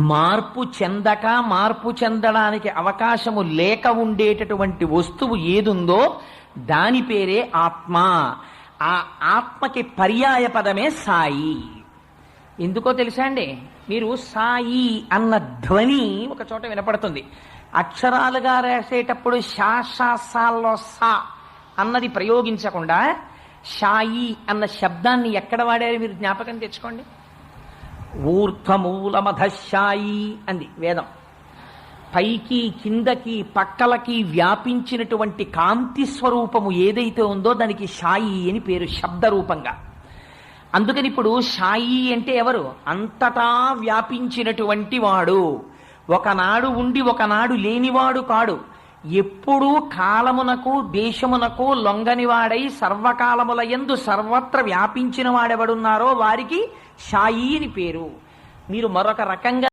మార్పు చెందక మార్పు చెందడానికి అవకాశము లేక ఉండేటటువంటి వస్తువు ఏదుందో దాని పేరే ఆత్మ. ఆ ఆత్మకి పర్యాయ పదమే సాయి. ఎందుకో తెలుసా అండి? మీరు సాయి అన్న ధ్వని ఒక చోట వినపడుతుంది. అక్షరాలుగా రాసేటప్పుడు షాషాసాల్లో సా అన్నది ప్రయోగించకుండా షాయి అన్న శబ్దాన్ని ఎక్కడ వాడారు మీరు జ్ఞాపకం తెచ్చుకోండి. ఊర్ధ్వమూలమధశాయి అంది వేదం. పైకి కిందకి పక్కలకి వ్యాపించినటువంటి కాంతి స్వరూపము ఏదైతే ఉందో దానికి షాయి అని పేరు, శబ్దరూపంగా. అందుకని ఇప్పుడు షాయి అంటే ఎవరు? అంతటా వ్యాపించినటువంటి వాడు. ఒకనాడు ఉండి ఒకనాడు లేనివాడు కాడు. ఎప్పుడూ కాలమునకు దేశమునకు లొంగనివాడై సర్వకాలముల యందు సర్వత్ర వ్యాపించిన వాడెవడున్నారో వారికి షాయి అని పేరు. మీరు మరొక రకంగా